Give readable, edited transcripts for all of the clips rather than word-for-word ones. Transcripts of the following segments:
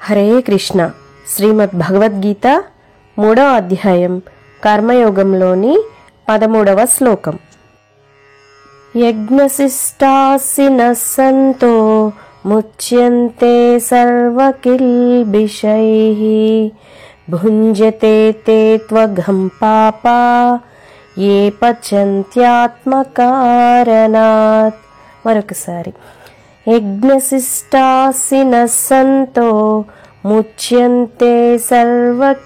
హరే కృష్ణ. శ్రీమద్ భగవద్గీత 3వ అధ్యాయం కర్మయోగంలోని 13వ శ్లోకం. యజ్ఞశిష్టాసినః సంతో ముచ్యంతే సర్వకిల్బిషైః భుంజతే తే త్వఘం పాపా ఏ పచంత్యాత్మకారణాత్. మరొకసారి. యజ్ఞశిష్టాసినః సంతో ముచ్యంతే సర్వకిల్బిషైః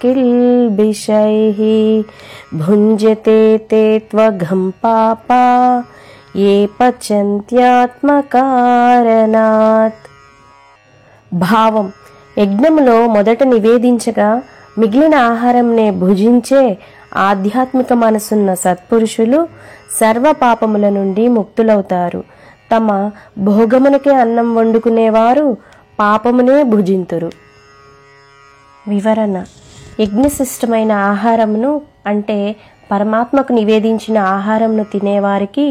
భుంజతే తే త్వఘం పాపా ఏ పచంత్యాత్మకారణాత్. భావం: యజ్ఞములో మొదట నివేదించగా మిగిలిన ఆహారంనే భుజించే ఆధ్యాత్మిక మనసున్న సత్పురుషులు సర్వ పాపముల నుండి ముక్తులవుతారు. తమ భోగమునకే అన్నం వండుకునేవారు పాపమునే భుజింతురు. వివరణ: యజ్ఞశిష్టమైన ఆహారమును అంటే పరమాత్మకు నివేదించిన ఆహారంను తినేవారికి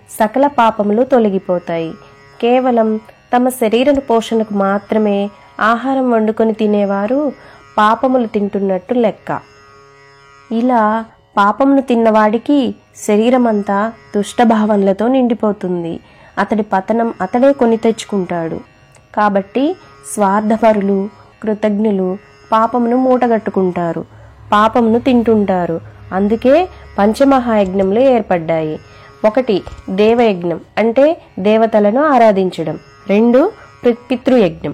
సకల పాపములు తొలగిపోతాయి. కేవలం తమ శరీర పోషణకు మాత్రమే ఆహారం వండుకొని తినేవారు పాపములు తింటున్నట్టు లెక్క. ఇలా పాపమును తిన్నవాడికి శరీరమంతా దుష్టభావనలతో నిండిపోతుంది. అతడి పతనం అతడే కొని తెచ్చుకుంటాడు. కాబట్టి స్వార్థపరులు, కృతజ్ఞులు పాపమును మూటగట్టుకుంటారు, పాపమును తింటుంటారు. అందుకే పంచమహాయజ్ఞములు ఏర్పడ్డాయి. 1 దేవయజ్ఞం అంటే దేవతలను ఆరాధించడం. 2 పితృయజ్ఞం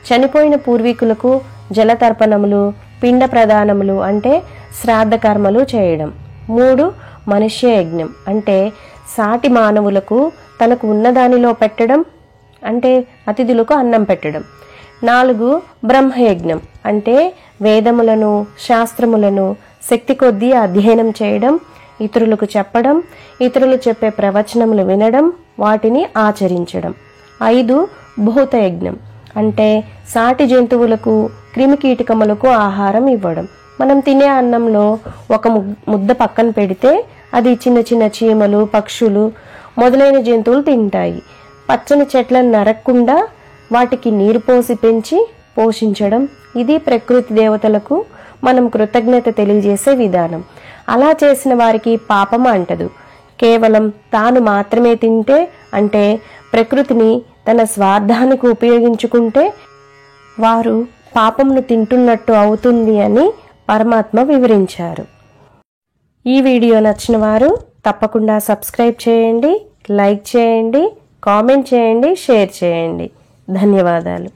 చనిపోయిన పూర్వీకులకు జలతర్పణములు, పిండ ప్రదానములు అంటే శ్రాద్ధ కర్మలు చేయడం. 3 మనుష్య యజ్ఞం అంటే సాటి మానవులకు తనకు ఉన్నదానిలో పెట్టడం అంటే అతిథులకు అన్నం పెట్టడం. 4 బ్రహ్మయజ్ఞం అంటే వేదములను, శాస్త్రములను శక్తి కొద్దీ అధ్యయనం చేయడం, ఇతరులకు చెప్పడం, ఇతరులు చెప్పే ప్రవచనములు వినడం, వాటిని ఆచరించడం. 5 భూతయజ్ఞం అంటే సాటి జంతువులకు, క్రిమికీటకములకు ఆహారం ఇవ్వడం. మనం తినే అన్నంలో ఒక ముద్ద పక్కన పెడితే అది చిన్న చిన్న చీమలు, పక్షులు మొదలైన జంతువులు తింటాయి. పచ్చని చెట్లను నరక్కుండా వాటికి నీరు పోసి పెంచి పోషించడం, ఇది ప్రకృతి దేవతలకు మనం కృతజ్ఞత తెలియజేసే విధానం. అలా చేసిన వారికి పాపం అంటదు. కేవలం తాను మాత్రమే తింటే అంటే ప్రకృతిని తన స్వార్థానికి ఉపయోగించుకుంటే వారు పాపమును తింటున్నట్టు అవుతుంది అని పరమాత్మ వివరించారు. ఈ వీడియో నచ్చిన వారు తప్పకుండా సబ్స్క్రైబ్ చేయండి, లైక్ చేయండి, కామెంట్ చేయండి, షేర్ చేయండి. ధన్యవాదాలు.